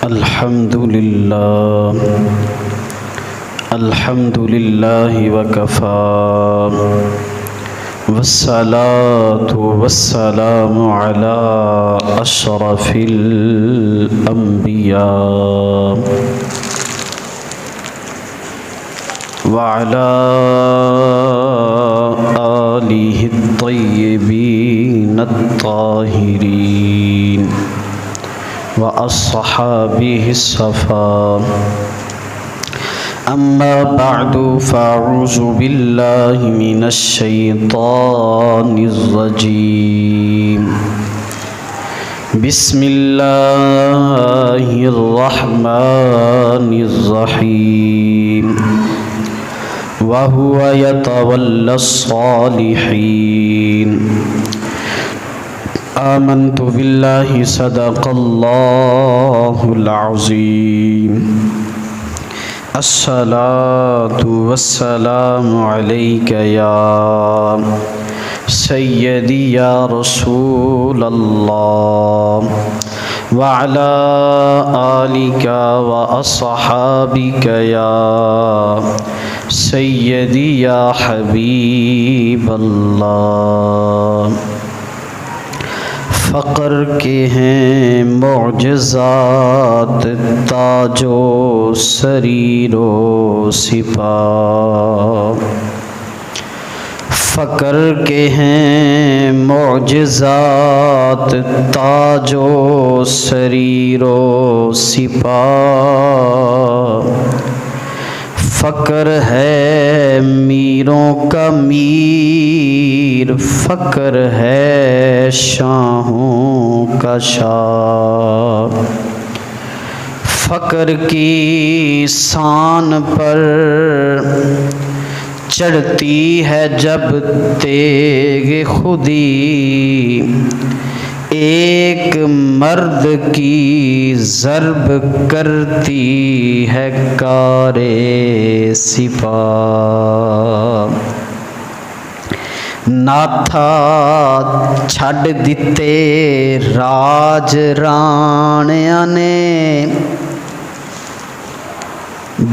الحمد للہ وکفی والصلاة والسلام علی اشرف الانبیاء وعلى آلہ الطیبین الطاہرین وأصحابه الصفا أما بعد فأعوذ بالله من الشيطان الرجيم بسم الله الرحمن الرحيم وهو يتولى الصالحين آمنت بالله صدق الله العظيم الصلاة والسلام عليك يا سيدي يا رسول الله وعلى آلك وأصحابك يا سيدي يا حبيب الله فقر کے ہیں معجزات تاج و سریر و سپاہ، فقر کے ہیں معجزات تاج و سریر و سپاہ، فقر ہے میروں کا میر، فقر ہے شاہوں کا شاہ، فقر کی شان پر چڑھتی ہے جب تیغ خودی، ایک مرد کی ضرب کرتی ہے کار سپاہ، ناتھا چھڈ دتے راج رانیاں نے،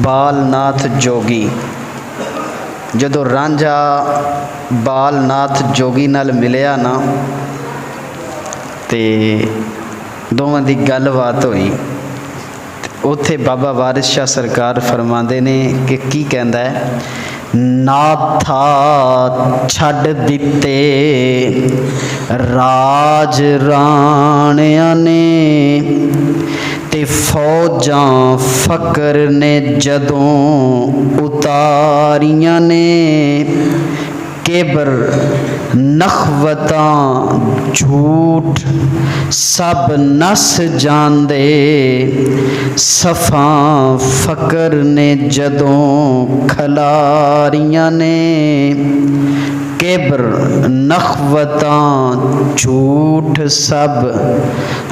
بال ناتھ جوگی جدو رانجھا بال ناتھ جوگی نال ملیا نا تے دوواں دی گل بات ہوئی، اوتھے بابا وارث شاہ سرکار فرماندے نے کہ کی کہندا ہے، ناتھا چھڈ دتے راج رانیاں نے، تے فوجاں فقر نے جدوں اتاریاں نے، کبر نخوتاں جھوٹ سب نس جاندے، صفاں فقر نے جدوں کھلاریاں نے، کبر نخوتاں جھوٹ سب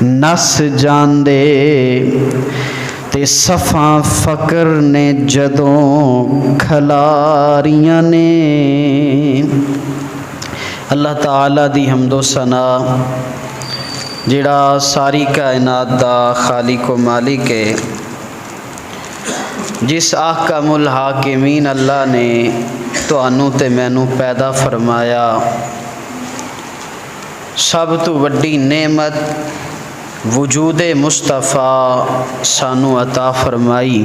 نس جاندے، تے صفاں فقر نے جدوں کھلاریاں نے۔ اللہ تعالیٰ دی حمد و ثنا جڑا ساری کائنات دا خالق و مالک ہے، جس احکم الحاکمین اللہ نے تانوں تے مینوں پیدا فرمایا، سب تو وڈی نعمت وجود مصطفیٰ سانو عطا فرمائی۔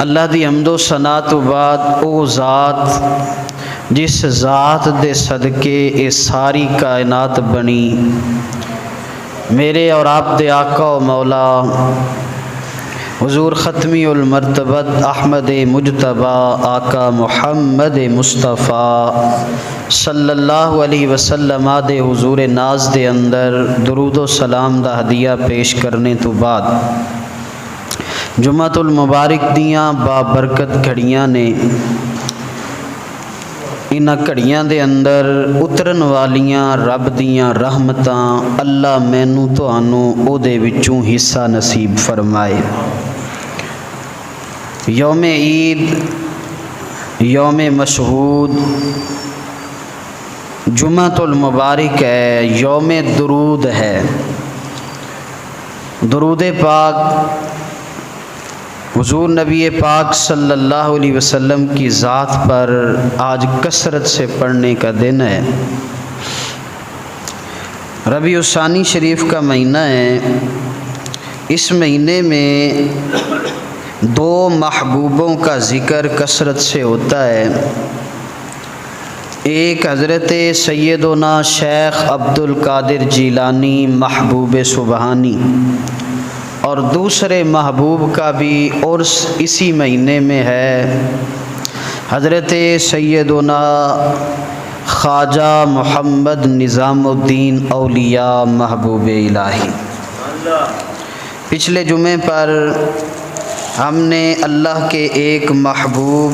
اللہ دی حمد و ثنا تو بعد او ذات جس ذات دے صدقے اے ساری کائنات بنی، میرے اور آپ دے آقا و مولا حضور ختمی المرتبت احمد مجتبی آقا محمد مصطفیٰ صلی اللہ علیہ وسلم دے حضور ناز دے اندر درود و سلام دا ہدیہ پیش کرنے تو بعد جمعۃ المبارک دیاں بابرکت گھڑیاں نے، انہاں گھڑیاں دے اندر اترن والیاں رب دیاں رحمتاں اللہ مینوں تانوں او دے وچوں حصہ نصیب فرمائے۔ یوم عید، یوم مشہود، جمعۃ المبارک ہے، یوم درود ہے۔ درود پاک حضور نبی پاک صلی اللہ علیہ وسلم کی ذات پر آج کثرت سے پڑھنے کا دن ہے۔ ربیع الثانی شریف کا مہینہ ہے۔ اس مہینے میں دو محبوبوں کا ذکر کثرت سے ہوتا ہے۔ ایک حضرت سیدنا شیخ عبد القادر جیلانی محبوب سبحانی، اور دوسرے محبوب کا بھی عرس اسی مہینے میں ہے، حضرت سیدنا خواجہ محمد نظام الدین اولیاء محبوب الہی۔ پچھلے جمعے پر ہم نے اللہ کے ایک محبوب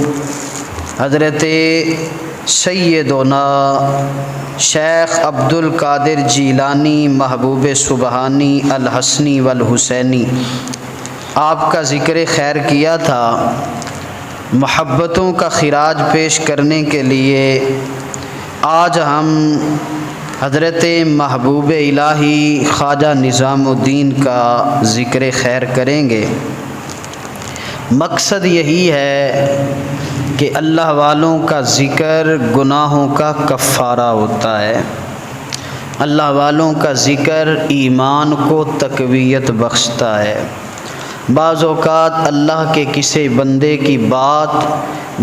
حضرت سیدنا شیخ عبد القادر جیلانی محبوب سبحانی الحسنی والحسینی آپ کا ذکر خیر کیا تھا۔ محبتوں کا خراج پیش کرنے کے لیے آج ہم حضرت محبوب الہی خواجہ نظام الدین کا ذکر خیر کریں گے۔ مقصد یہی ہے کہ اللہ والوں کا ذکر گناہوں کا کفارہ ہوتا ہے۔ اللہ والوں کا ذکر ایمان کو تقویت بخشتا ہے۔ بعض اوقات اللہ کے کسی بندے کی بات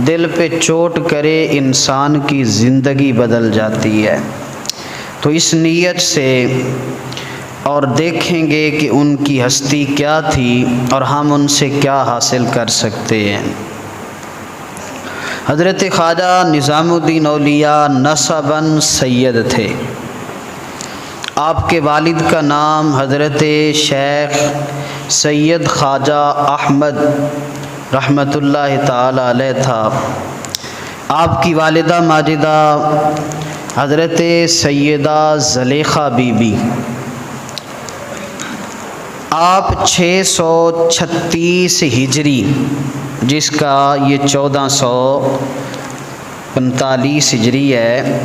دل پہ چوٹ کرے انسان کی زندگی بدل جاتی ہے۔ تو اس نیت سے اور دیکھیں گے کہ ان کی ہستی کیا تھی اور ہم ان سے کیا حاصل کر سکتے ہیں۔ حضرت خواجہ نظام الدین اولیاء نسباً سید تھے۔ آپ کے والد کا نام حضرت شیخ سید خواجہ احمد رحمۃ اللہ تعالی علیہ تھا۔ آپ کی والدہ ماجدہ حضرت سیدہ زلیخا بی بی۔ آپ 636 ہجری، جس کا یہ 1445 ہجری ہے،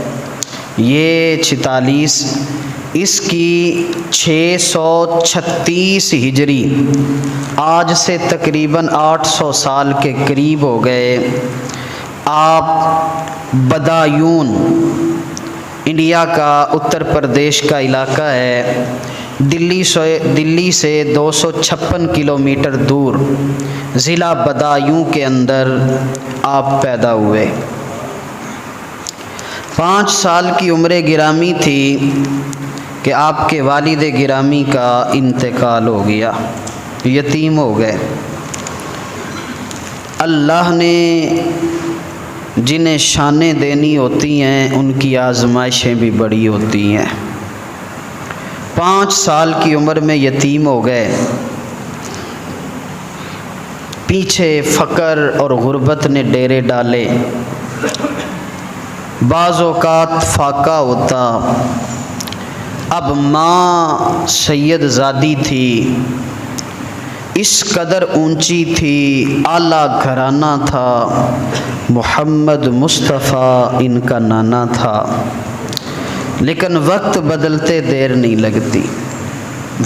یہ 46، اس کی 636 ہجری، آج سے تقریباً 800 سال کے قریب ہو گئے۔ آپ بدایون، انڈیا کا اتر پردیش کا علاقہ ہے، دلی سے 256 کلومیٹر دور ضلع بدایوں کے اندر آپ پیدا ہوئے۔ 5 سال کی عمر گرامی تھی کہ آپ کے والد گرامی کا انتقال ہو گیا، یتیم ہو گئے۔ اللہ نے جنہیں شانیں دینی ہوتی ہیں ان کی آزمائشیں بھی بڑی ہوتی ہیں۔ 5 سال کی عمر میں یتیم ہو گئے۔ پیچھے فقر اور غربت نے ڈیرے ڈالے۔ بعض اوقات فاقہ ہوتا۔ اب ماں سید زادی تھی، اس قدر اونچی تھی، اعلیٰ گھرانہ تھا، محمد مصطفیٰ ان کا نانا تھا۔ لیکن وقت بدلتے دیر نہیں لگتی،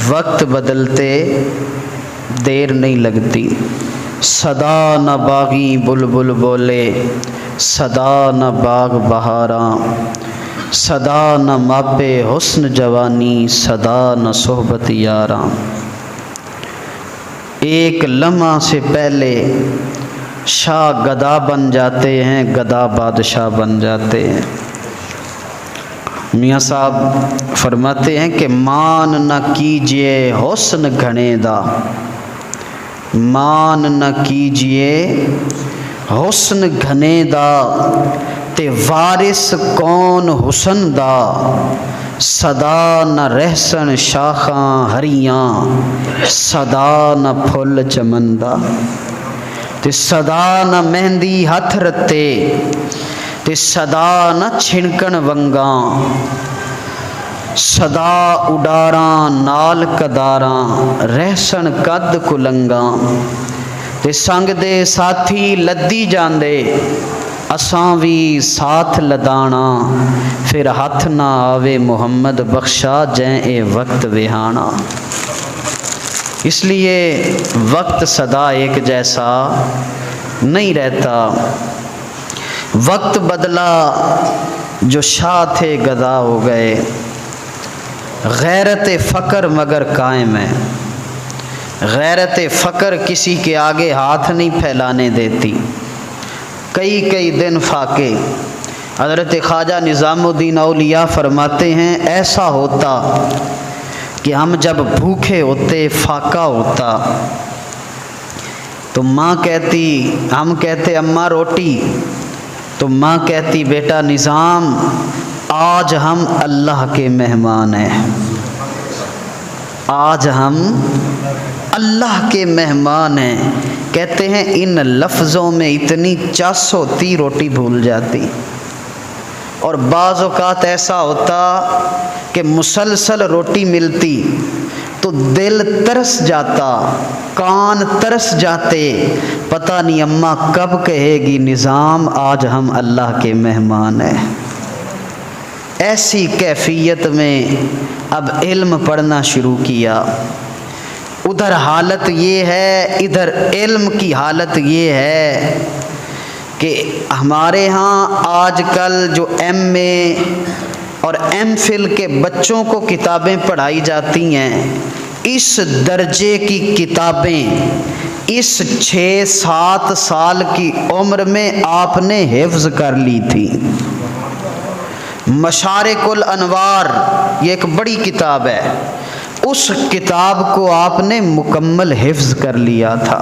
وقت بدلتے دیر نہیں لگتی۔ صدا نہ باغی بلبل بولے، صدا نہ باغ بہاراں، صدا نہ ماپے حسن جوانی، صدا نہ صحبت یاراں۔ ایک لمحہ سے پہلے شاہ گدا بن جاتے ہیں، گدا بادشاہ بن جاتے ہیں۔ میاں صاحب فرماتے ہیں کہ مان نہ کیجئے حسن گھنے دا، مان نہ کیجئے حسن گھنے دا، تے وارث کون حسن دا، صدا نہ رہسن شاخاں ہریاں، صدا نہ پھل چمن دا، تے صدا نہ مہندی ہتھ رتے، تے صدا نہ چھنکن ونگاں، صدا اڈاراں نال کداراں، رہسن قد کلنگاں، تے سنگ دے ساتھی لدی جاندے، اساں وی ساتھ لدانا، پھر ہاتھ نہ آوے محمد بخشا جیں اے وقت وہانا۔ اس لیے وقت سدا ایک جیسا نہیں رہتا، وقت بدلا جو شاہ تھے گدا ہو گئے، غیرت فقر مگر قائم ہے، غیرت فقر کسی کے آگے ہاتھ نہیں پھیلانے دیتی، کئی کئی دن فاقے۔ حضرت خواجہ نظام الدین اولیاء فرماتے ہیں ایسا ہوتا کہ ہم جب بھوکے ہوتے فاقہ ہوتا تو ماں کہتی، ہم کہتے اماں روٹی، تو ماں کہتی بیٹا نظام آج ہم اللہ کے مہمان ہیں، آج ہم اللہ کے مہمان ہیں۔ کہتے ہیں ان لفظوں میں اتنی چس ہوتی روٹی بھول جاتی، اور بعض اوقات ایسا ہوتا کہ مسلسل روٹی ملتی تو دل ترس جاتا، کان ترس جاتے، پتہ نہیں اماں کب کہے گی نظام آج ہم اللہ کے مہمان ہیں۔ ایسی کیفیت میں اب علم پڑھنا شروع کیا، ادھر حالت یہ ہے، ادھر علم کی حالت یہ ہے کہ ہمارے ہاں آج کل جو ایم اے اور ایم فل کے بچوں کو کتابیں پڑھائی جاتی ہیں، اس درجے کی کتابیں اس 6-7 سال کی عمر میں آپ نے حفظ کر لی تھی۔ مشارق الانوار یہ ایک بڑی کتاب ہے، اس کتاب کو آپ نے مکمل حفظ کر لیا تھا۔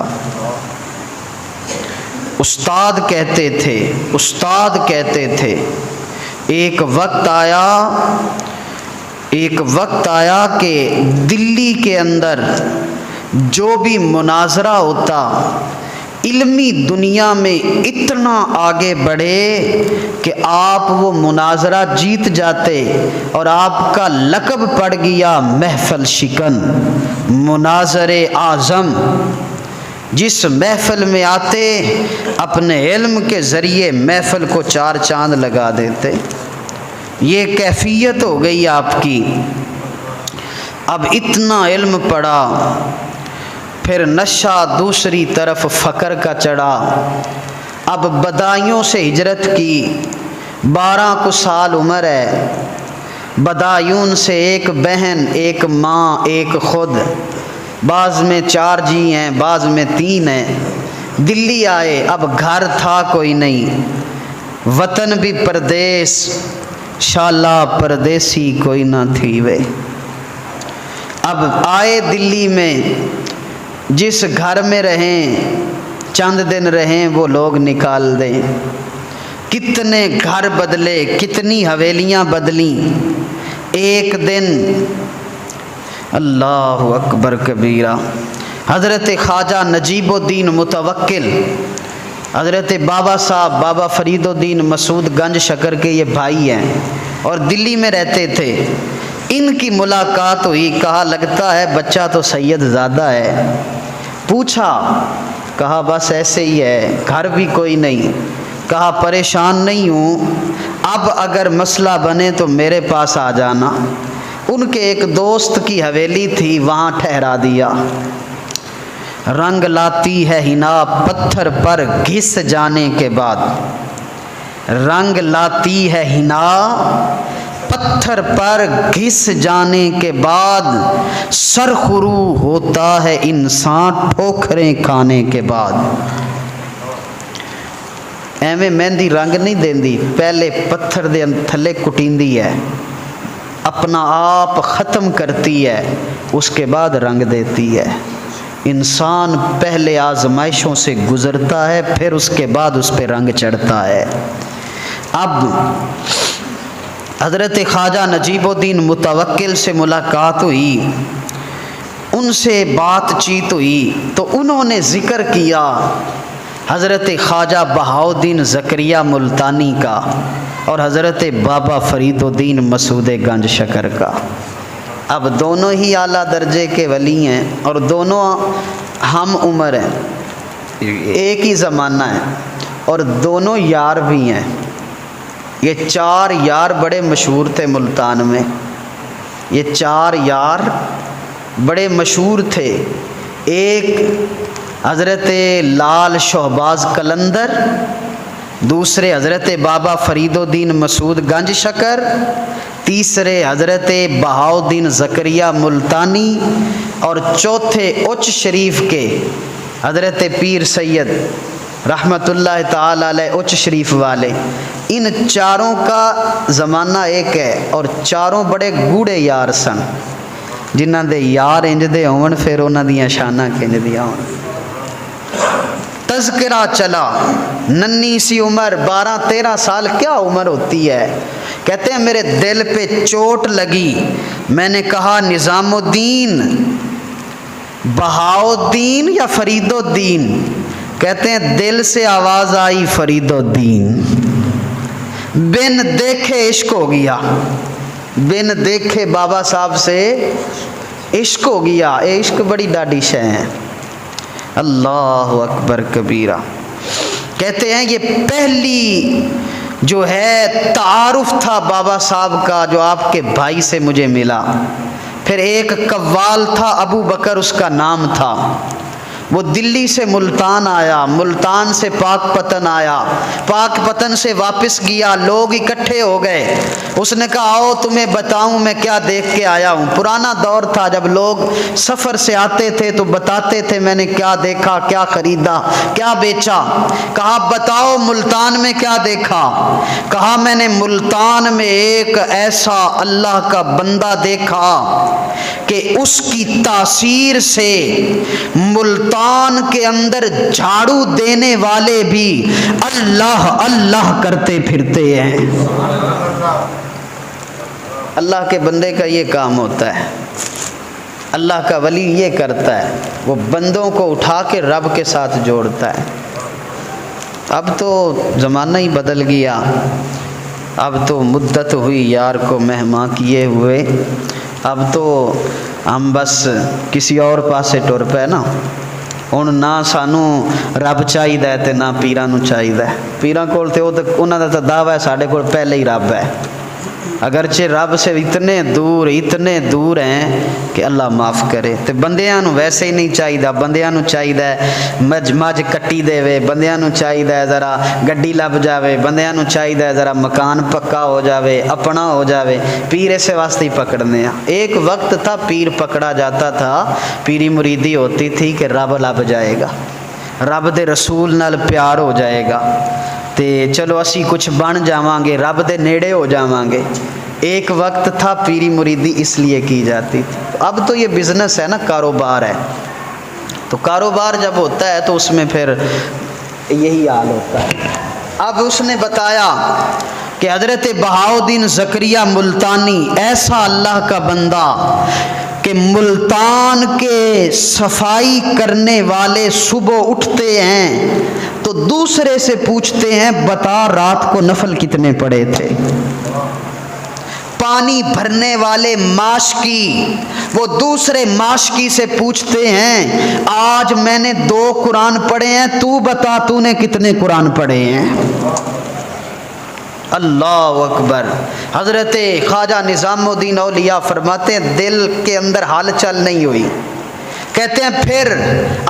استاد کہتے تھے ایک وقت آیا کہ دلی کے اندر جو بھی مناظرہ ہوتا علمی دنیا میں اتنا آگے بڑھے کہ آپ وہ مناظرہ جیت جاتے اور آپ کا لقب پڑ گیا محفل شکن، مناظر اعظم۔ جس محفل میں آتے اپنے علم کے ذریعے محفل کو 4 چاند لگا دیتے۔ یہ کیفیت ہو گئی آپ کی۔ اب اتنا علم پڑھا، پھر نشہ دوسری طرف فقر کا چڑھا، اب بدایوں سے ہجرت کی، 12 کو سال عمر ہے، بدایون سے ایک بہن، ایک ماں، ایک خود، بعض میں 4 جی ہیں، بعض میں 3 ہیں۔ دلی آئے، اب گھر تھا کوئی نہیں، وطن بھی پردیس، شالا پردیسی کوئی نہ تھی وے۔ اب آئے دلی میں، جس گھر میں رہیں چند دن رہیں وہ لوگ نکال دیں۔ کتنے گھر بدلے، کتنی حویلیاں بدلیں۔ ایک دن اللہ اکبر کبیرہ، حضرت خواجہ نجیب الدین متوکل، حضرت بابا صاحب بابا فرید الدین مسعود گنج شکر کے یہ بھائی ہیں اور دلی میں رہتے تھے، ان کی ملاقات ہوئی، کہا لگتا ہے بچہ تو سید زادہ ہے۔ پوچھا، کہا بس ایسے ہی ہے، گھر بھی کوئی نہیں۔ کہا پریشان نہیں ہوں، اب اگر مسئلہ بنے تو میرے پاس آ جانا۔ ان کے ایک دوست کی حویلی تھی، وہاں ٹھہرا دیا۔ رنگ لاتی ہے حنا پتھر پر گھس جانے کے بعد، رنگ لاتی ہے حنا پتھر پر گھس جانے کے بعد، سرخرو ہوتا ہے انسان ٹھوکریں کھانے کے بعد۔ ایویں مہندی رنگ نہیں دیندی، پہلے پتھر دے تھلے کٹیندی ہے، اپنا آپ ختم کرتی ہے، اس کے بعد رنگ دیتی ہے۔ انسان پہلے آزمائشوں سے گزرتا ہے، پھر اس کے بعد اس پہ رنگ چڑھتا ہے۔ اب حضرت خواجہ نجیب الدین متوکل سے ملاقات ہوئی، ان سے بات چیت ہوئی تو انہوں نے ذکر کیا حضرت خواجہ بہاؤالدین زکریا ملتانی کا اور حضرت بابا فرید الدین مسعود گنج شکر کا۔ اب دونوں ہی اعلیٰ درجے کے ولی ہیں اور دونوں ہم عمر ہیں، ایک ہی زمانہ ہے اور دونوں یار بھی ہیں۔ یہ 4 یار بڑے مشہور تھے ملتان میں، یہ 4 یار بڑے مشہور تھے۔ ایک حضرت لال شہباز قلندر، دوسرے حضرت بابا فرید الدین مسعود گنج شکر، تیسرے حضرت بہاؤالدین زکریا ملتانی، اور چوتھے اچ شریف کے حضرت پیر سید رحمۃ اللہ تعالی علیہ اچ شریف والے۔ ان چاروں کا زمانہ ایک ہے اور چاروں بڑے گوڑے یار سن، جنہ دے یار انج دے ہون پھر انہاں دیاں شاناں کنج دیاں ہون۔ تذکرہ چلا، ننھی سی عمر 12-13 سال، کیا عمر ہوتی ہے؟ کہتے ہیں میرے دل پہ چوٹ لگی، میں نے کہا نظام الدین، بہاؤالدین یا فرید الدین؟ کہتے ہیں دل سے آواز آئی فرید الدین۔ بن دیکھے عشق ہو گیا، بن دیکھے بابا صاحب سے عشق ہو گیا۔ اے عشق بڑی ڈاڈی شے ہے، اللہ اکبر کبیرہ۔ کہتے ہیں یہ پہلی جو ہے تعارف تھا بابا صاحب کا جو آپ کے بھائی سے مجھے ملا۔ پھر ایک قوال تھا ابو بکر اس کا نام تھا، وہ دلی سے ملتان آیا، ملتان سے پاک پتن آیا، پاک پتن سے واپس گیا، لوگ اکٹھے ہو گئے۔ اس نے کہا آؤ تمہیں بتاؤں میں کیا دیکھ کے آیا ہوں۔ پرانا دور تھا جب لوگ سفر سے آتے تھے تو بتاتے تھے میں نے کیا دیکھا، کیا خریدا، کیا بیچا۔ کہا بتاؤ ملتان میں کیا دیکھا؟ کہا میں نے ملتان میں ایک ایسا اللہ کا بندہ دیکھا کہ اس کی تاثیر سے ملتان کے اندر جھاڑو دینے والے بھی اللہ اللہ کرتے پھرتے ہیں۔ اللہ کے بندے کا یہ کام ہوتا ہے، اللہ کا ولی یہ کرتا ہے، وہ بندوں کو اٹھا کے رب کے ساتھ جوڑتا ہے۔ اب تو زمانہ ہی بدل گیا، اب تو مدت ہوئی یار کو مہماں کیے ہوئے، اب تو ہم بس کسی اور پاسے ٹر پے نا۔ ہن نہ سانو رب چاہیدا تے نہ پیراں نو چاہیدا۔ پیراں کول تے انہاں دا دعویٰ ہے ساڈے کول پہلے ہی رب ہے، اگرچہ رب سے اتنے دور ہیں کہ اللہ معاف کرے۔ تے بندیاں نو ویسے ہی نہیں چاہیدا، بندیاں نو چاہیدا ہے مجھ کٹی دے وے، بندیاں نو چاہیدا ہے ذرا گڈی لب جاوے، بندیاں نو چاہیدا ہے ذرا مکان پکا ہو جاوے، اپنا ہو جاوے۔ پیر اسے واسطے ہی پکڑنے ہیں۔ ایک وقت تھا پیر پکڑا جاتا تھا، پیری مریدی ہوتی تھی کہ رب لب جائے گا، رب دے رسول نال پیار ہو جائے گا تے چلو اسی کچھ بن جاواں گے، رب دے نیڑے ہو جاواں گے۔ ایک وقت تھا پیری مریدی اس لیے کی جاتی تھی۔ اب تو یہ بزنس ہے نا، کاروبار ہے، تو کاروبار جب ہوتا ہے تو اس میں پھر یہی حال ہوتا ہے۔ اب اس نے بتایا کہ حضرت بہاؤالدین زکریا ملتانی ایسا اللہ کا بندہ کہ ملتان کے صفائی کرنے والے صبح اٹھتے ہیں تو دوسرے سے پوچھتے ہیں بتا رات کو نفل کتنے پڑے تھے۔ پانی بھرنے والے ماشکی وہ دوسرے ماشکی سے پوچھتے ہیں آج میں نے 2 قرآن پڑھے ہیں، تو بتا تو نے کتنے قرآن پڑھے ہیں۔ اللہ اکبر۔ حضرت خواجہ نظام الدین اولیاء فرماتے ہیں دل کے اندر ہلچل نہیں ہوئی۔ کہتے ہیں پھر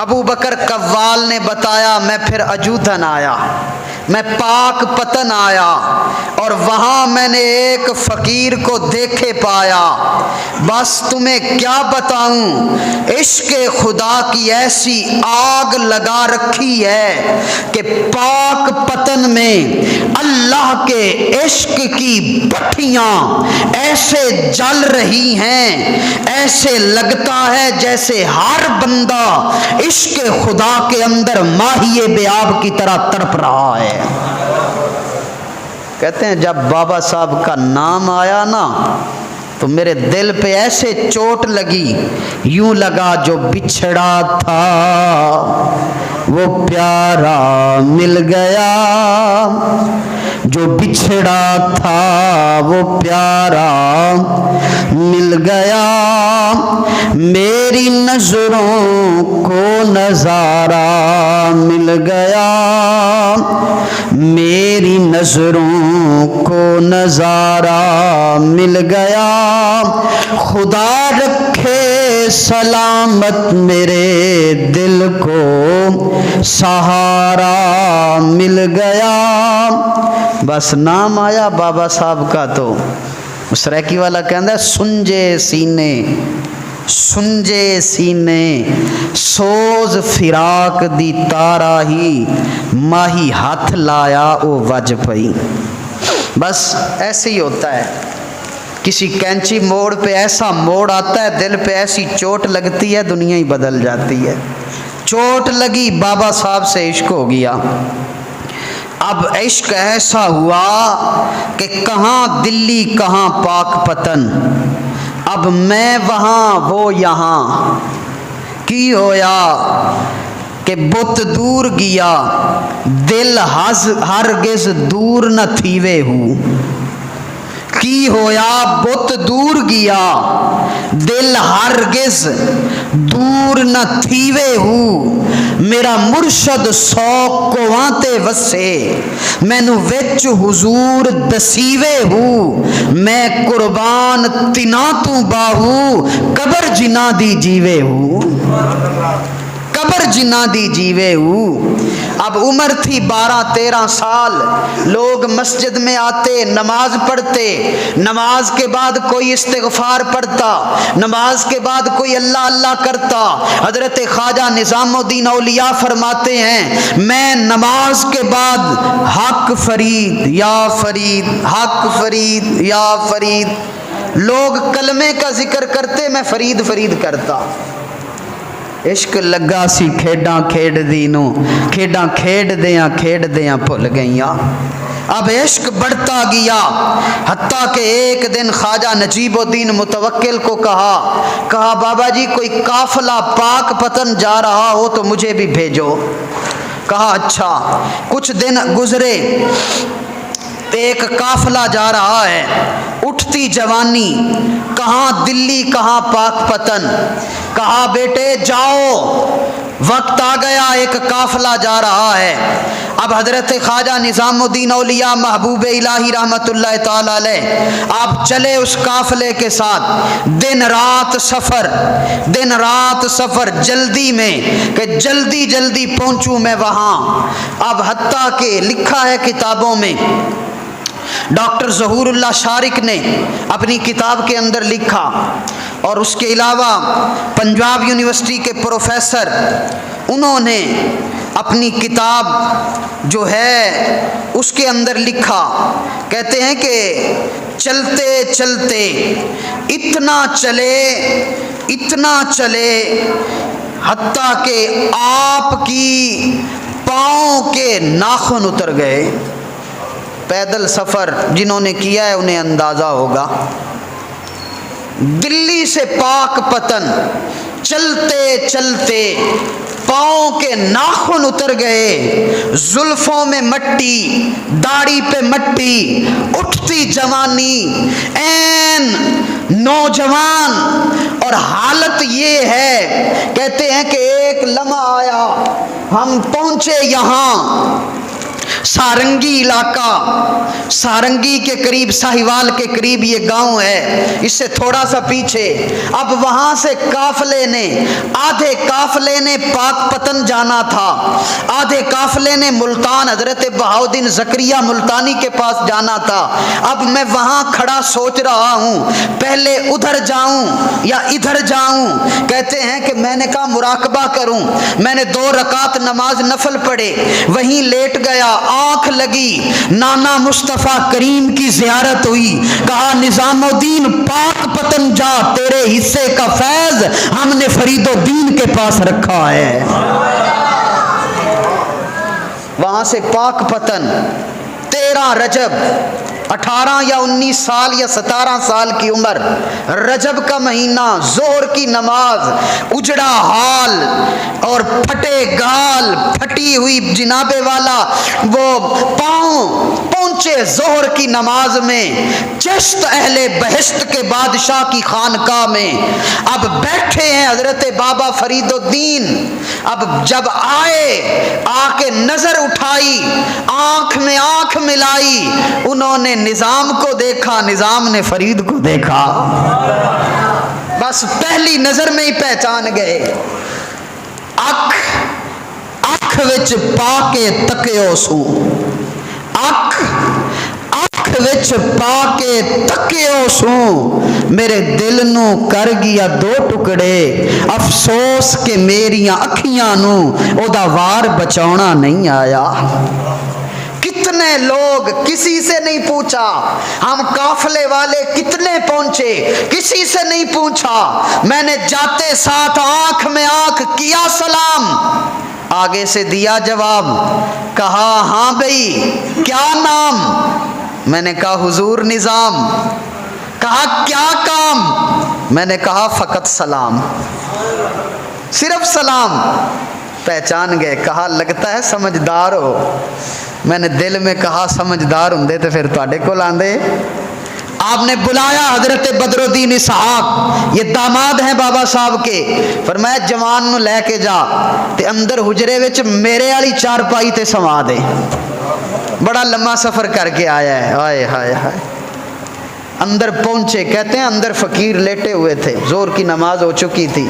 ابو بکر قوال نے بتایا میں پھر اجودھن آیا، میں پاک پتن آیا اور وہاں میں نے ایک فقیر کو دیکھے پایا۔ بس تمہیں کیا بتاؤں، عشق خدا کی ایسی آگ لگا رکھی ہے کہ پاک پتن میں اللہ کے عشق کی بھٹیاں ایسے جل رہی ہیں، ایسے لگتا ہے جیسے ہر بندہ عشق خدا کے اندر ماہی بیاب کی طرح تڑپ رہا ہے۔ کہتے ہیں جب بابا صاحب کا نام آیا نا تو میرے دل پہ ایسے چوٹ لگی، یوں لگا جو بچھڑا تھا وہ پیارا مل گیا، جو بچھڑا تھا وہ پیارا مل گیا، میری نظروں کو نظارہ مل گیا، میری نظروں کو نظارہ مل گیا، خدا رکھے سلامت میرے دل کو سہارا مل گیا. بس نام آیا بابا صاحب کا تو سریکی والا کہندا ہے سنجے سینے سوز فراق دی تارا ہی ماہی ہاتھ لایا او وج پئی. بس ایسے ہی ہوتا ہے. کسی کینچی موڑ پہ ایسا موڑ آتا ہے، دل پہ ایسی چوٹ لگتی ہے، دنیا ہی بدل جاتی ہے. چوٹ لگی، بابا صاحب سے عشق ہو گیا. اب عشق ایسا ہوا کہ کہاں دلی کہاں پاک پتن، اب میں وہاں وہ یہاں. کی ہویا کہ بت دور گیا، دل ہرگز دور نہ تھیوے ہوں. کی ہویا بت دور گیا، دل ہرگز دور نہ تھیوے ہوں. میرا مرشد سوق کو وانتے وسے، مینو وچ حضور دسیوے ہوں. میں قربان تنا تو باہو، قبر جنا دی جیوے ہوں. قبر جنا دی جیوے ہوں. اب عمر تھی 12-13 سال. لوگ مسجد میں آتے، نماز پڑھتے، نماز کے بعد کوئی استغفار پڑھتا، نماز کے بعد کوئی اللہ اللہ کرتا. حضرت خواجہ نظام الدین اولیاء فرماتے ہیں میں نماز کے بعد حق فرید یا فرید، حق فرید یا فرید. لوگ کلمے کا ذکر کرتے، میں فرید فرید کرتا. عشق لگا سی کھیڈاں کھیڈ دی نو، کھیڈاں کھیڈ دیاں بھل گئیاں. اب عشق بڑھتا گیا، حتیٰ کہ ایک دن خواجہ نجیب الدین متوکل کو کہا بابا جی کوئی قافلہ پاک پتن جا رہا ہو تو مجھے بھی بھیجو. کہا اچھا. کچھ دن گزرے، ایک قافلہ جا رہا ہے، اٹھتی جوانی، کہاں دلی کہاں پاک پتن. کہا بیٹے جاؤ، وقت آ گیا، ایک قافلہ جا رہا ہے. اب حضرت خواجہ نظام الدین اولیاء محبوب الہی رحمت اللہ تعالی علیہ آپ چلے اس قافلے کے ساتھ. دن رات سفر جلدی میں کہ جلدی پہنچوں میں وہاں. اب حتیٰ کہ لکھا ہے کتابوں میں، ڈاکٹر ظہور اللہ شارق نے اپنی کتاب کے اندر لکھا، اور اس کے علاوہ پنجاب یونیورسٹی کے پروفیسر انہوں نے اپنی کتاب جو ہے اس کے اندر لکھا. کہتے ہیں کہ چلتے چلتے اتنا چلے حتیٰ کہ آپ کی پاؤں کے ناخن اتر گئے. پیدل سفر جنہوں نے کیا ہے انہیں اندازہ ہوگا. دلی سے پاک پتن چلتے چلتے پاؤں کے ناخن اتر گئے، زلفوں میں مٹی، داڑھی پہ مٹی، اٹھتی جوانی، این نوجوان. اور حالت یہ ہے، کہتے ہیں کہ ایک لمحہ آیا، ہم پہنچے یہاں سارنگی علاقہ، سارنگی کے قریب، ساہیوال کے قریب یہ گاؤں ہے، اس سے تھوڑا سا پیچھے. اب وہاں سے آدھے قافلے نے پاک پتن جانا تھا، آدھے قافلے نے ملتان، حضرت بہاؤدین زکریا ملتانی کے پاس جانا تھا. اب میں وہاں کھڑا سوچ رہا ہوں پہلے ادھر جاؤں یا ادھر جاؤں. کہتے ہیں کہ میں نے کہا مراقبہ کروں. میں نے 2 رکعت نماز نفل پڑھے، وہیں لیٹ گیا. آنکھ لگی، نانا مصطفیٰ کریم کی زیارت ہوئی. کہا نظام الدین پاک پتن جا، تیرے حصے کا فیض ہم نے فرید الدین کے پاس رکھا ہے. وہاں سے پاک پتن 13 رجب، 18 یا 19 سال یا 17 سال کی عمر، رجب کا مہینہ، ظہر کی نماز، اجڑا حال اور پھٹے گال، پھٹی ہوئی جناب والا وہ پاؤں، پہنچے ظہر کی نماز میں چشت اہل بہشت کے بادشاہ کی خانقاہ میں. اب بیٹھے ہیں حضرت بابا فرید الدین. اب جب آئے، آ کے نظر اٹھائی، آنکھ میں آنکھ ملائی، انہوں نے نظام کو دیکھا، نظام نے فرید کو دیکھا. بس بس پہلی نظر میں ہی پہچان گئے. اکھ وچ پا کے تکیو سو, اکھ وچ پا کے تکیو سو, میرے دل نو کر گیا دو ٹکڑے, افسوس کہ میریاں اکھیاں نو او دا وار بچاؤنا نہیں آیا. کتنے لوگ, کسی سے نہیں پوچھا. ہم قافلے والے کتنے پہنچے, کسی سے نہیں پوچھا. میں نے جاتے ساتھ آنکھ میں آنکھ کیا سلام, آگے سے دیا جواب, کہا ہاں بھئی کیا نام, میں نے کہا حضور نظام, کہا کیا کام, میں نے کہا فقط سلام, صرف سلام. پہچان گئے. کہا لگتا ہے سمجھدار ہو. میں نے دل میں کہا سمجھدار ہوں تو پھر تواڈے کول آندے. آپ نے بلایا حضرت بدر الدین اسحاق, یہ داماد ہیں بابا صاحب کے. فرمایا جوان نو لے کے جا تے اندر حجرے وچ میرے والی چارپائی تے سوا دے. بڑا لمبا سفر کر کے آیا ہے. ہائے ہائے ہائے. اندر پہنچے, کہتے ہیں اندر فقیر لیٹے ہوئے تھے, زور کی نماز ہو چکی تھی,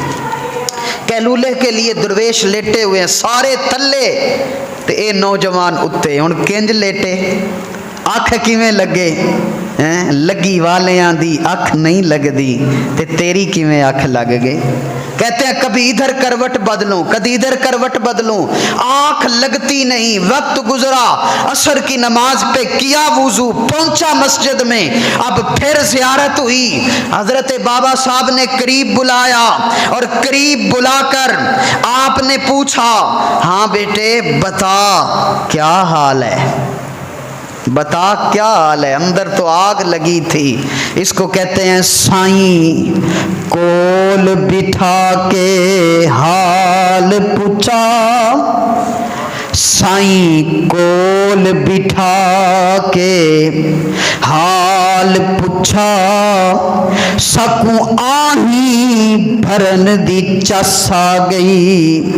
کیلولے کے لیے درویش لیٹے ہوئے ہیں, سارے تھلے تے اے نوجوان اتے. ہن کنج لیٹے, اکھ کیویں لگے, لگی والیاں دی اکھ نہیں لگدی تے تیری کیویں اکھ لگ گئی. کہتے ہیں کبھی ادھر کروٹ بدلوں, کبھی ادھر کروٹ بدلوں, آنکھ لگتی نہیں. وقت گزرا, عصر کی نماز پہ کیا وضو, پہنچا مسجد میں, اب پھر زیارت ہوئی. حضرت بابا صاحب نے قریب بلایا اور قریب بلا کر آپ نے پوچھا, ہاں بیٹے بتا کیا حال ہے, بتا کیا حال ہے. اندر تو آگ لگی تھی. اس کو کہتے ہیں سائیں کول بٹھا کے حال پوچھا, سائیں کول بٹھا کے حال پوچھا, سکوں آہیں بھرن دی چس آ گئی,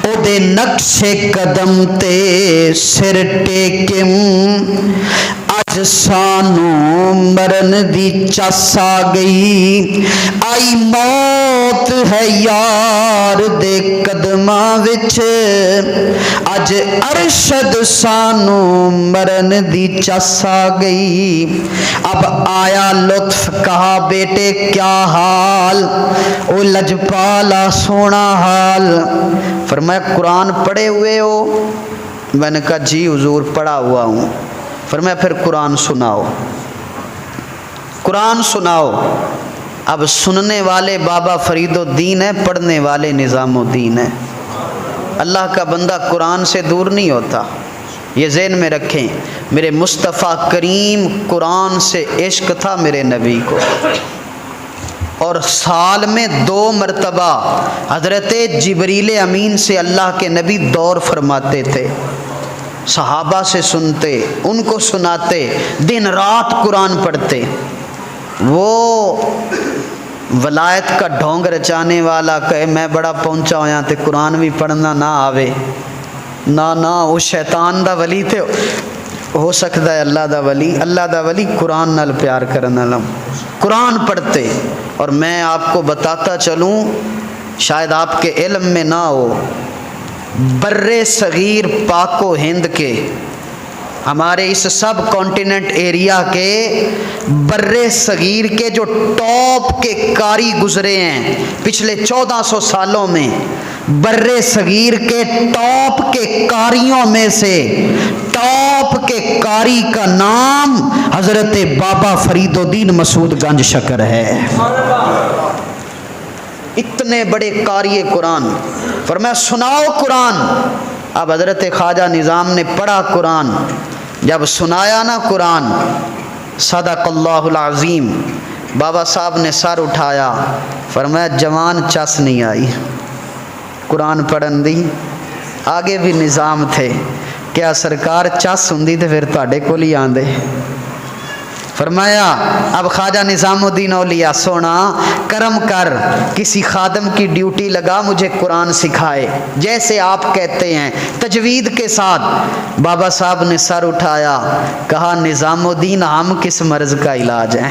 او دے نقش قدم تے سر ٹیکم, اج سانو مرن دی چس آ گئی. آئی موت ہے یار دے قدماں وچ, اج ارشد سانو مرن دی چس آ گئی. اب آیا لطف, کہا بیٹے کیا حال, او لجپالا سونا حال. فرمایا قرآن پڑھے ہوئے ہو, میں نے کہا جی حضور پڑھا ہوا ہوں. فرمایا پھر قرآن سناؤ, قرآن سناؤ. اب سننے والے بابا فرید الدین ہے, پڑھنے والے نظام الدین ہے. اللہ کا بندہ قرآن سے دور نہیں ہوتا, یہ ذہن میں رکھیں. میرے مصطفیٰ کریم قرآن سے عشق تھا میرے نبی کو, اور سال میں 2 مرتبہ حضرت جبریل امین سے اللہ کے نبی دور فرماتے تھے. صحابہ سے سنتے, ان کو سناتے, دن رات قرآن پڑھتے. وہ ولایت کا ڈھونگ رچانے والا کہے میں بڑا پہنچا ہویا تے قرآن بھی پڑھنا نہ آوے, نہ وہ شیطان دا ولی تے ہو سکتا ہے اللہ دا ولی. اللہ دا ولی قرآن نال پیار کرنا والا, قرآن پڑھتے. اور میں آپ کو بتاتا چلوں, شاید آپ کے علم میں نہ ہو, بر صغیر پاک و ہند کے, ہمارے اس سب کانٹیننٹ ایریا کے بر صغیر کے جو ٹاپ کے قاری گزرے ہیں پچھلے 1400 سالوں میں, بر صغیر کے ٹاپ کے قاریوں میں سے ٹاپ کے قاری کا نام حضرت بابا فرید الدین مسعود گنج شکر ہے. اتنے بڑے قاری قرآن. فرمایا سناؤ قرآن. اب حضرت خواجہ نظام نے پڑھا قرآن, جب سنایا نا قرآن, صدق اللہ العظیم, بابا صاحب نے سر اٹھایا. فرمایا جوان چس نہیں آئی قرآن پڑھن دی. آگے بھی نظام تھے, کیا سرکار چس ہوں تو پھر تواڈے کول ہی آندے. فرمایا اب خواجہ نظام الدین اولیاء سونا کرم کر, کسی خادم کی ڈیوٹی لگا مجھے قرآن سکھائے جیسے آپ کہتے ہیں تجوید کے ساتھ. بابا صاحب نے سر اٹھایا, کہا نظام الدین ہم کس مرض کا علاج ہیں,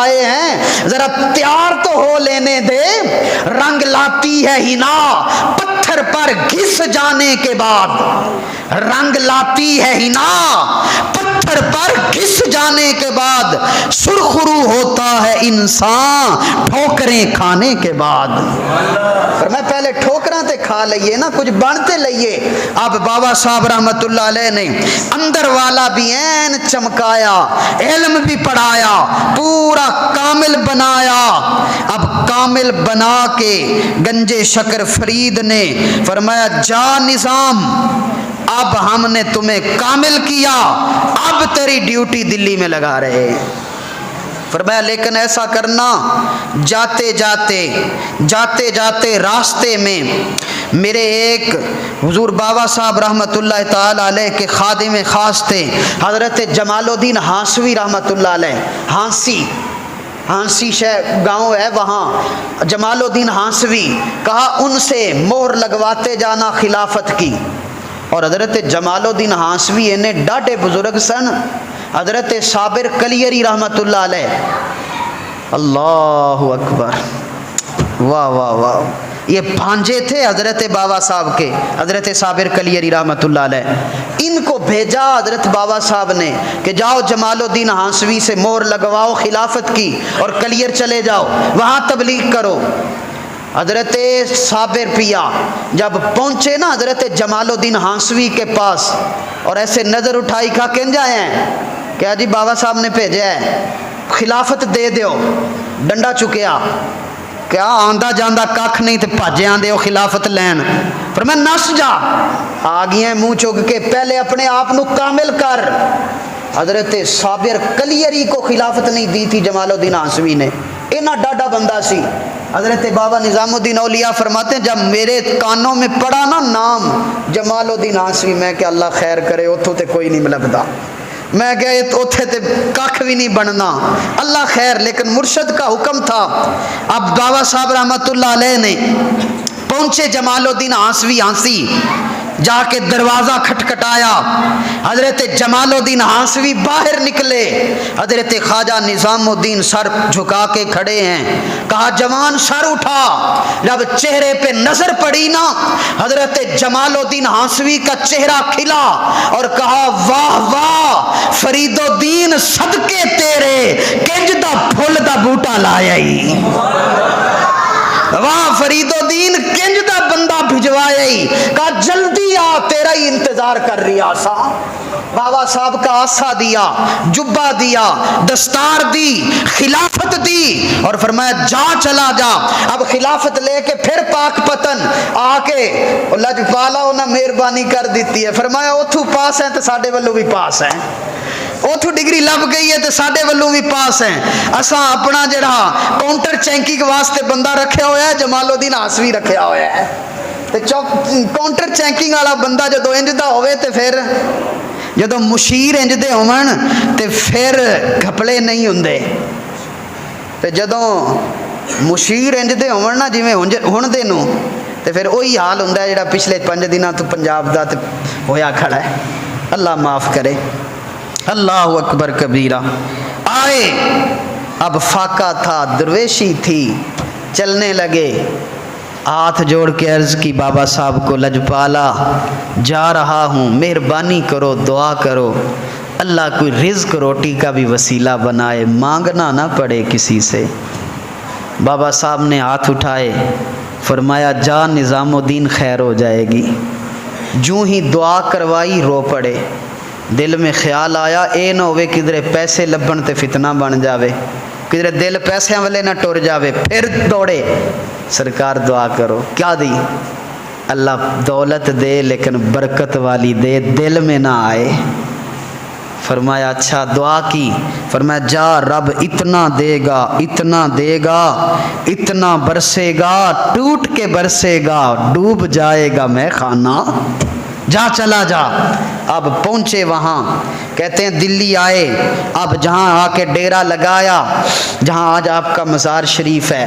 آئے ہیں، ذرا تیار تو ہو لینے دے۔ رنگ لاتی ہے ہنا پتھر پر گھس جانے کے بعد، رنگ لاتی ہے ہنا پتھر پر گھس جانے کے بعد، سرخرو ہوتا ہے انسان ٹھوکریں کھانے کے بعد۔ میں پہلے ٹھوکراں تے کھا لئیے نا، کچھ بنتے لئیے۔ اب بابا صاحب رحمت اللہ علیہ نے اندر والا بھی این چمکایا، علم بھی پڑھایا، پورا کامل بنایا۔ اب کامل بنا کے گنجے شکر فرید نے فرمایا جا نظام، اب ہم نے تمہیں کامل کیا، اب تیری ڈیوٹی دلی میں لگا رہے ہیں۔ فرمایا لیکن ایسا کرنا، جاتے جاتے راستے میں میرے ایک حضور بابا صاحب رحمت اللہ تعالی علیہ کے خادم خاص تھے، حضرت جمال الدین ہانسوی رحمت اللہ علیہ، ہانسی گاؤں ہے وہاں، جمال الدین ہانسوی، کہا ان سے مہر لگواتے جانا خلافت کی۔ اور حضرت جمال الدین ہانسوی انہیں ڈاڈے بزرگ سن، حضرت صابر کلیری رحمت اللہ علیہ، اللہ اکبر، واہ واہ واہ، یہ بھانجے تھے حضرت بابا صاحب کے، حضرت صابر کلیری رحمت اللہ علیہ۔ ان کو بھیجا حضرت بابا صاحب نے کہ جاؤ جمال الدین ہانسوی سے مہر لگواؤ خلافت کی، اور کلیر چلے جاؤ وہاں تبلیغ کرو۔ حضرت صابر پیا جب پہنچے نا حضرت جمال الدین ہانسوی کے پاس، اور ایسے نظر اٹھائی، کہا کن جائے ہیں؟ کیا جی بابا صاحب نے بھیجا ہے، خلافت دے دیو۔ ڈنڈا چکیا، کیا آندہ جاندہ کھ نہیں تے بھاجے آندے ہو خلافت لین؟ فرمایا نس جا، آ گئی ہیں منہ چک کے، پہلے اپنے آپ نو کامل کر۔ حضرت صابر کلیری کو خلافت نہیں دی تھی جمال الدین ہانسوی نے، اینا ڈاڈا بندہ سی۔ حضرت بابا نظام الدین اولیاء فرماتے ہیں جب میرے کانوں میں پڑا نا نام جمال الدین ہانسوی، میں کہ اللہ خیر کرے، اتھوں تے کوئی نہیں ملبدا، میں کہ اتھے تے کھ بھی نہیں بننا، اللہ خیر، لیکن مرشد کا حکم تھا۔ اب بابا صاحب رحمت اللہ علیہ نے پہنچے جمال الدین ہانسی، جا کے دروازہ کھٹکھٹایا، حضرت جمال الدین ہانسوی باہر نکلے، حضرت خواجہ نظام الدین سر جھکا کے کھڑے ہیں، کہا جوان سر اٹھا۔ جب چہرے پہ نظر پڑی نا حضرت جمال الدین ہانسوی کا چہرہ کھلا اور کہا واہ واہ فرید الدین صدقے تیرے کنج دا پھل دا بوٹا لایا ہی، واہ فرید الدین کنج دا بندہ بھجوایا ہی، کہا جلدی آ تیرا ہی انتظار کر رہی آسا۔ بابا صاحب کا آسا دیا، جبہ دیا، دستار دی، خلافت دی، اور فرمایا جا چلا جا۔ اب خلافت لے کے پھر پاک پتن آ کے لجپالا انہاں مہربانی کر دیتی ہے، فرمایا اتھو پاس ہیں تو ساڈے والوں بھی پاس ہیں، اتھو ڈگری لب گئی ہے تو ساڈے والوں بھی پاس ہیں۔ اساں اپنا جڑا کاؤنٹر چینکنگ واسطے بندہ رکھیا ہوا ہے جمال الدین ہانسوی رکھیا ہوا ہے، تے کاؤنٹر چینکنگ والا بندہ جدو انج دا ہوئے تے پھر جدو مشیر انج دے ہون تے پھر گھپلے نہیں ہوندے، تے جدو مشیر انج دے ہون نا جویں ہن دے نو تے پھر وہی حال ہوندا ہے جڑا پچھلے 5 دنوں تو پنجاب دا تے ہویا کھڑا ہے، اللہ معاف کرے۔ اللہ اکبر کبیرہ۔ آئے، اب فاقہ تھا، درویشی تھی، چلنے لگے، ہاتھ جوڑ کے عرض کی بابا صاحب کو لجپالا جا رہا ہوں، مہربانی کرو، دعا کرو، اللہ کوئی رزق روٹی کا بھی وسیلہ بنائے، مانگنا نہ پڑے کسی سے۔ بابا صاحب نے ہاتھ اٹھائے، فرمایا جا نظام الدین خیر ہو جائے گی۔ جوں ہی دعا کروائی رو پڑے، دل میں خیال آیا اے نہ ہوئے کدھرے پیسے لبن تے فتنہ بن جاوے، کدھرے دل پیسے والے نہ ٹر جاوے، پھر دوڑے سرکار دعا کرو، کیا دی؟ اللہ دولت دے لیکن برکت والی دے، دل میں نہ آئے۔ فرمایا اچھا، دعا کی، فرمایا جا رب اتنا دے گا، اتنا دے گا، اتنا برسے گا، ٹوٹ کے برسے گا، ڈوب جائے گا میں خانہ، جا چلا جا۔ اب پہنچے وہاں، کہتے ہیں دلی آئے، اب جہاں آ کے ڈیرا لگایا، جہاں آج آپ کا مزار شریف ہے،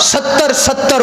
70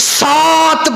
7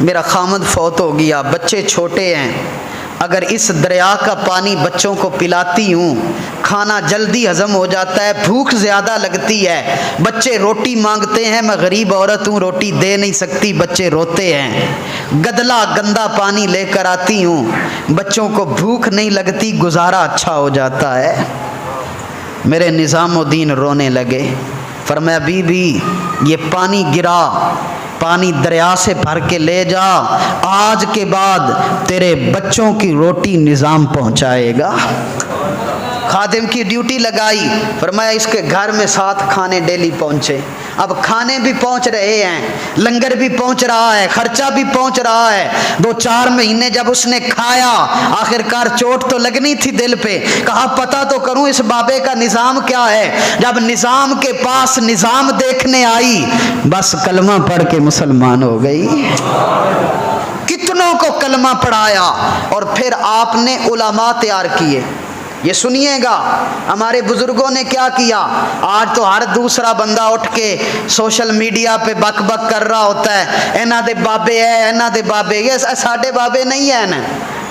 میرا خامد فوت ہو گیا، بچے چھوٹے ہیں، اگر اس دریا کا پانی بچوں کو پلاتی ہوں کھانا جلدی ہضم ہو جاتا ہے، بھوک زیادہ لگتی ہے، بچے روٹی مانگتے ہیں، میں غریب عورت ہوں روٹی دے نہیں سکتی، بچے روتے ہیں، گدلا گندا پانی لے کر آتی ہوں، بچوں کو بھوک نہیں لگتی، گزارا اچھا ہو جاتا ہے۔ میرے نظام الدین رونے لگے، فرمایا بی بی یہ پانی گرا، پانی دریا سے بھر کے لے جا، آج کے بعد تیرے بچوں کی روٹی نظام پہنچائے گا۔ خادم کی ڈیوٹی لگائی، فرمایا اس کے گھر میں 7 کھانے ڈیلی پہنچے، اب کھانے بھی پہنچ رہے ہیں، لنگر بھی پہنچ رہا ہے، خرچہ بھی پہنچ رہا ہے۔ 2-4 مہینے جب اس نے کھایا، آخرکار چوٹ تو لگنی تھی دل پہ، کہا پتہ تو کروں اس بابے کا نظام کیا ہے۔ جب نظام کے پاس نظام دیکھنے آئی، بس کلمہ پڑھ کے مسلمان ہو گئی۔ کتنوں کو کلمہ پڑھایا، اور پھر آپ نے علماء تیار کیے۔ یہ سنیے گا ہمارے بزرگوں نے کیا کیا۔ آج تو ہر دوسرا بندہ اٹھ کے سوشل میڈیا پہ بک بک کر رہا ہوتا ہے، اینا دے بابے ہے، اینا دے بابے، یہ ساڈے بابے نہیں ہیں نا،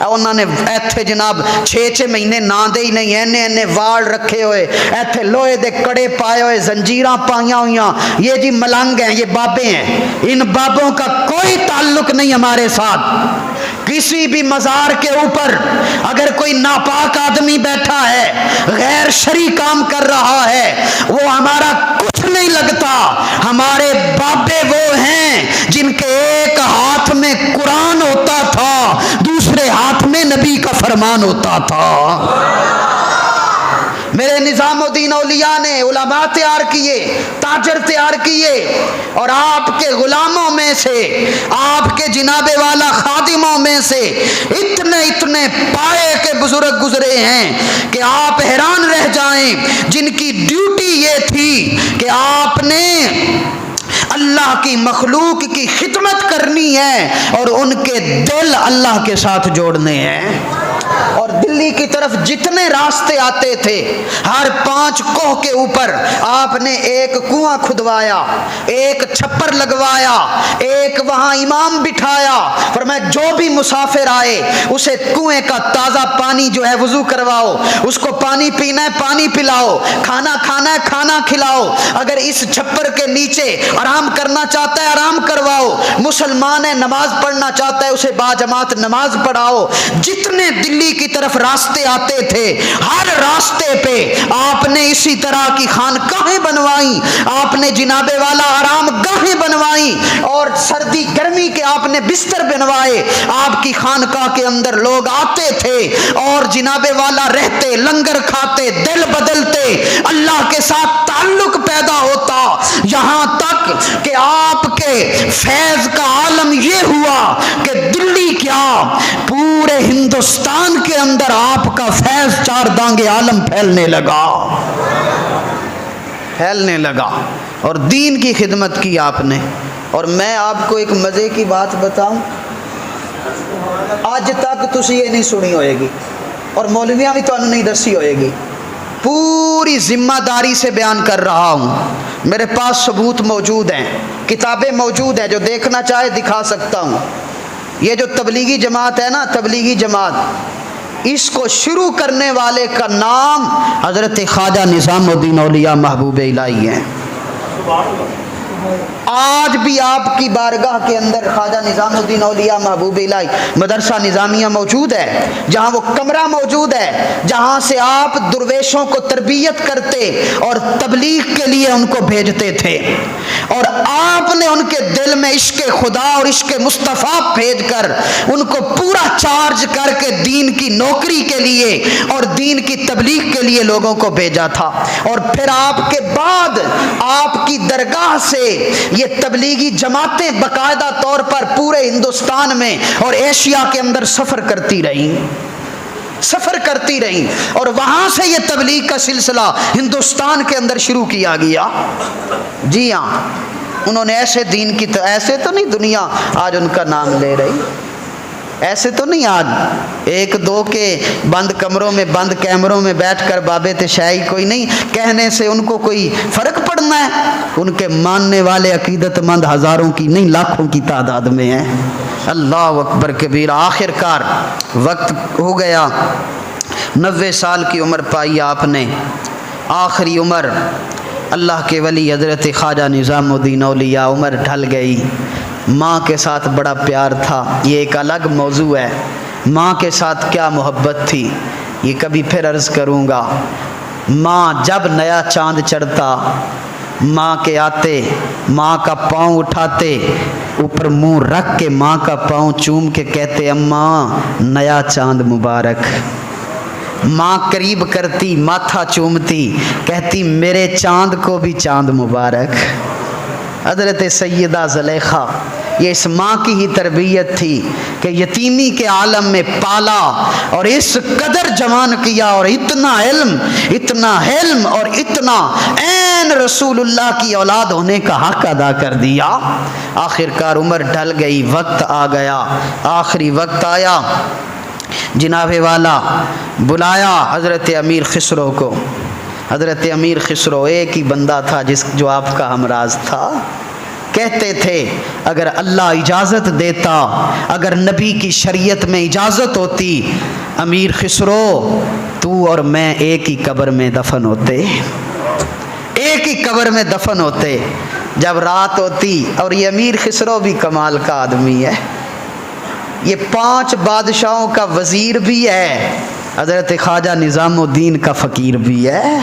انہوں نے ایتھے جناب 6 مہینے نا دے ہی نہیں، اینے وال رکھے ہوئے، ایتھے لوہے دے کڑے پائے ہوئے، زنجیراں پائیاں ہوئیاں، یہ جی ملنگ ہیں، یہ بابے ہیں۔ ان بابوں کا کوئی تعلق نہیں ہمارے ساتھ۔ کسی بھی مزار کے اوپر اگر کوئی ناپاک آدمی بیٹھا ہے، غیر شرعی کام کر رہا ہے، وہ ہمارا کچھ نہیں لگتا۔ ہمارے بابے وہ ہیں جن کے ایک ہاتھ میں قرآن ہوتا تھا، دوسرے ہاتھ میں نبی کا فرمان ہوتا تھا۔ میرے نظام الدین اولیاء نے علماء تیار کیے، تاجر تیار کیے، اور آپ کے غلاموں میں سے، آپ کے جناب والا خادموں میں سے اتنے پائے کے بزرگ گزرے ہیں کہ آپ حیران رہ جائیں، جن کی ڈیوٹی یہ تھی کہ آپ نے اللہ کی مخلوق کی خدمت کرنی ہے اور ان کے دل اللہ کے ساتھ جوڑنے ہیں۔ اور دلی کی طرف جتنے راستے آتے تھے، ہر 5 کوہ کے اوپر آپ نے ایک کنواں کھدوایا، ایک چھپر لگوایا، ایک وہاں امام بٹھایا، فرمایا جو بھی مسافر آئے اسے کنویں کا تازہ پانی جو ہے وضو کرواؤ، اس کو پانی پینا ہے پانی پلاؤ، کھانا کھانا ہے کھانا کھلاؤ، اگر اس چھپر کے نیچے آرام کرنا چاہتا ہے آرام کرواؤ، مسلمان ہے نماز پڑھنا چاہتا ہے اسے باجماعت نماز پڑھاؤ۔ جتنے دلی کی طرف راستے آتے تھے، ہر راستے پہ آپ نے اسی طرح کی خانقاہیں بنوائی، آپ نے جناب والا آرام گاہیں بنوائی، اور سردی گرمی کے آپ نے بستر بنوائے۔ آپ کی خانقاہ کے اندر لوگ آتے تھے اور جناب والا رہتے، لنگر کھاتے، دل بدلتے، اللہ کے ساتھ تعلق پیدا ہوتا، یہاں تک کہ آپ کے فیض کا عالم یہ ہوا کہ دلی کیا پورے ہندوستان کے اندر آپ کا فیض 4 دانگے عالم پھیلنے لگا، اور دین کی خدمت کی آپ نے۔ اور میں آپ کو ایک مزے کی بات بتاؤں، آج تک تسی یہ نہیں سنی ہوئے گی، اور مولویاں بھی تو نہیں دسی ہوئے گی، پوری ذمہ داری سے بیان کر رہا ہوں، میرے پاس ثبوت موجود ہیں، کتابیں موجود ہیں، جو دیکھنا چاہے دکھا سکتا ہوں۔ یہ جو تبلیغی جماعت ہے نا، تبلیغی جماعت، اس کو شروع کرنے والے کا نام حضرت خواجہ نظام الدین اولیاء محبوب الہی ہیں۔ آج بھی آپ کی بارگاہ کے اندر خواجہ نظام الدین اولیاء محبوب الہی مدرسہ نظامیہ موجود ہے، جہاں وہ کمرہ موجود ہے جہاں سے آپ درویشوں کو تربیت کرتے اور تبلیغ کے لیے ان کو بھیجتے تھے، اور آپ نے ان کے دل میں عشق خدا اور عشق مصطفیٰ بھیج کر ان کو پورا چارج کر کے دین کی نوکری کے لیے اور دین کی تبلیغ کے لیے لوگوں کو بھیجا تھا۔ اور پھر آپ کے بعد آپ کی درگاہ سے یہ تبلیغی جماعتیں باقاعدہ طور پر پورے ہندوستان میں اور ایشیا کے اندر سفر کرتی رہیں، اور وہاں سے یہ تبلیغ کا سلسلہ ہندوستان کے اندر شروع کیا گیا۔ جی ہاں، انہوں نے ایسے دین کی ایسے تو نہیں دنیا آج ان کا نام لے رہی، ایسے تو نہیں آج 1-2 کے بند کمروں میں بند کیمروں میں بیٹھ کر بابے تشائی کوئی نہیں کہنے سے ان کو کوئی فرق پڑنا ہے، ان کے ماننے والے عقیدت مند ہزاروں کی نہیں لاکھوں کی تعداد میں ہیں۔ اللہ اکبر کبیر۔ آخر کار وقت ہو گیا، 90 سال کی عمر پائی آپ نے، آخری عمر اللہ کے ولی حضرت خواجہ نظام الدین اولیاء، عمر ڈھل گئی۔ ماں کے ساتھ بڑا پیار تھا، یہ ایک الگ موضوع ہے، ماں کے ساتھ کیا محبت تھی یہ کبھی پھر عرض کروں گا۔ ماں جب نیا چاند چڑھتا، ماں کے آتے، ماں کا پاؤں اٹھاتے، اوپر منہ رکھ کے ماں کا پاؤں چوم کے کہتے اماں نیا چاند مبارک۔ ماں قریب کرتی، ماتھا چومتی، کہتی میرے چاند کو بھی چاند مبارک۔ حضرت سیدہ زلیخا، یہ اس ماں کی ہی تربیت تھی کہ یتیمی کے عالم میں پالا اور اس قدر جوان کیا، اور اتنا علم اور اتنا عین رسول اللہ کی اولاد ہونے کا حق ادا کر دیا۔ آخر کار عمر ڈھل گئی، وقت آ گیا، آخری وقت آیا، جناب والا بلایا حضرت امیر خسرو کو۔ حضرت امیر خسرو ایک ہی بندہ تھا جو آپ کا ہمراز تھا۔ کہتے تھے اگر اللہ اجازت دیتا، اگر نبی کی شریعت میں اجازت ہوتی، امیر خسرو تو اور میں ایک ہی قبر میں دفن ہوتے، ایک ہی قبر میں دفن ہوتے۔ جب رات ہوتی، اور یہ امیر خسرو بھی کمال کا آدمی ہے، یہ 5 بادشاہوں کا وزیر بھی ہے، حضرت خواجہ نظام الدین کا فقیر بھی ہے۔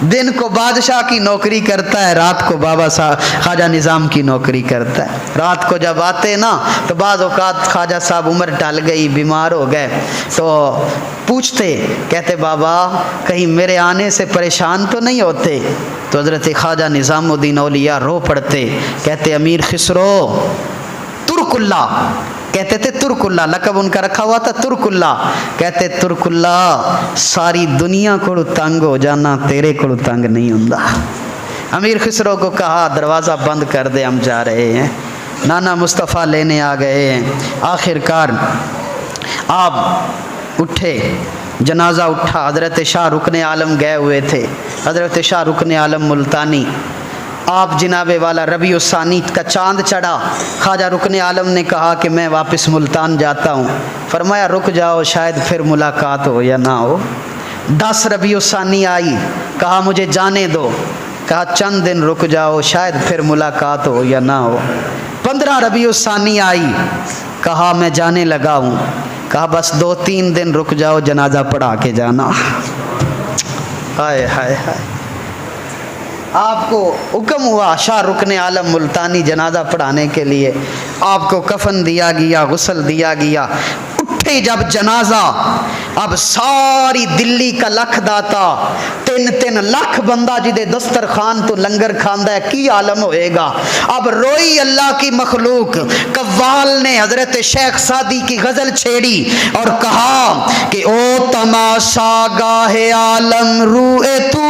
دن کو بادشاہ کی نوکری کرتا ہے، رات کو بابا صاحب خواجہ نظام کی نوکری کرتا ہے۔ رات کو جب آتے نا تو بعض اوقات خواجہ صاحب عمر ڈل گئی، بیمار ہو گئے، تو پوچھتے، کہتے بابا کہیں میرے آنے سے پریشان تو نہیں ہوتے؟ تو حضرت خواجہ نظام الدین اولیاء رو پڑتے، کہتے امیر خسرو ترک اللہ، کہتے تھے ترک اللہ، لقب ان کا رکھا ہوا تھا ترک اللہ، کہتے ترک اللہ ساری دنیا کو تنگ ہو جانا تیرے کو تنگ نہیں ہوندا۔ امیر خسرو کو کہا دروازہ بند کر دے، ہم جا رہے ہیں، نانا مصطفیٰ لینے آ گئے ہیں۔ آخر کار آپ اٹھے، جنازہ اٹھا، حضرت شاہ رکن عالم گئے ہوئے تھے، حضرت شاہ رکن عالم ملتانی۔ آپ جناب والا ربیع الثانی کا چاند چڑھا، خواجہ رکن عالم نے کہا کہ میں واپس ملتان جاتا ہوں، فرمایا رک جاؤ شاید پھر ملاقات ہو یا نہ ہو۔ 10 ربیع الثانی آئی، کہا مجھے جانے دو، کہا چند دن رک جاؤ شاید پھر ملاقات ہو یا نہ ہو۔ 15 ربیع الثانی آئی، کہا میں جانے لگا ہوں، کہا بس 2-3 دن رک جاؤ جنازہ پڑھا کے جانا۔ ہائے ہائے ہائے، آپ کو حکم ہوا شاہ رکن عالم ملتانی جنازہ پڑھانے کے لیے، آپ کو کفن دیا گیا، غسل دیا گیا۔ اٹھے جب جنازہ، اب ساری دلی کا لکھ داتا، 3 لاکھ بندہ جدے دسترخوان تو لنگر کھاندا ہے، کی عالم ہوئے گا۔ اب روئی اللہ کی مخلوق، قوال نے حضرت شیخ سعدی کی غزل چھیڑی اور کہا کہ او تماشا گاہ عالم روئے تو۔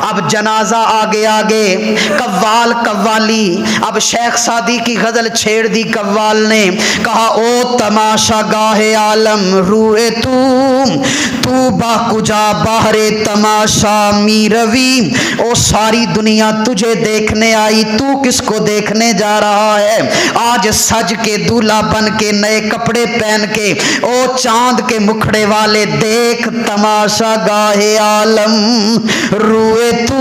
اب جنازہ آگے آگے، قوال قوالی، اب شیخ سعدی کی غزل چھیڑ دی قوال نے، کہا او تماشا گاہ عالم روئے تو با کجا باہر تماشا می روی۔ او ساری دنیا تجھے دیکھنے آئی، تو کس کو دیکھنے جا رہا ہے؟ آج سج کے دولہا بن کے نئے کپڑے پہن کے، او چاند کے مکھڑے والے دیکھ تماشا گاہ عالم روئے تو۔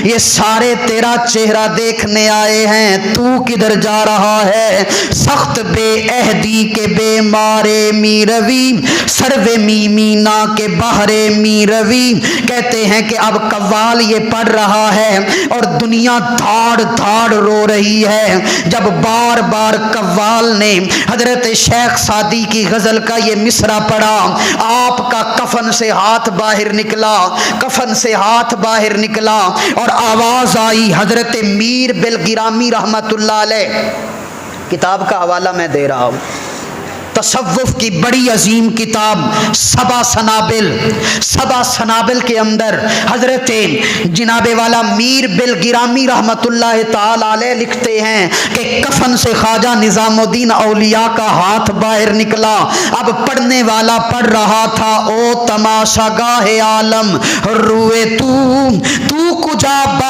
یہ سارے تیرا چہرہ دیکھنے آئے ہیں، تو کدھر جا رہا ہے؟ سخت بے عہدی کے بے مارے می روی، سروے می مینا کے بہرے می روی۔ کہتے ہیں کہ اب قوال یہ پڑھ رہا ہے اور دنیا دھاڑ دھاڑ رو رہی ہے۔ جب بار بار قوال نے حضرت شیخ سعدی کی غزل کا یہ مصرع پڑھا، آپ کا کفن سے ہاتھ باہر نکلا، کفن سے ہاتھ باہر نکلا اور آواز آئی۔ حضرت میر بالگرامی رحمت اللہ علیہ، کتاب کا حوالہ میں دے رہا ہوں، تصوف کی بڑی عظیم کتاب سبع سنابل، سبع سنابل کے اندر حضرت جناب والا میر بالگرامی رحمت اللہ تعالی علیہ لکھتے ہیں کہ کفن سے خواجہ نظام الدین اولیاء کا ہاتھ باہر نکلا۔ اب پڑھنے والا پڑھ رہا تھا او تماشا گاہ عالم روئے تو کجا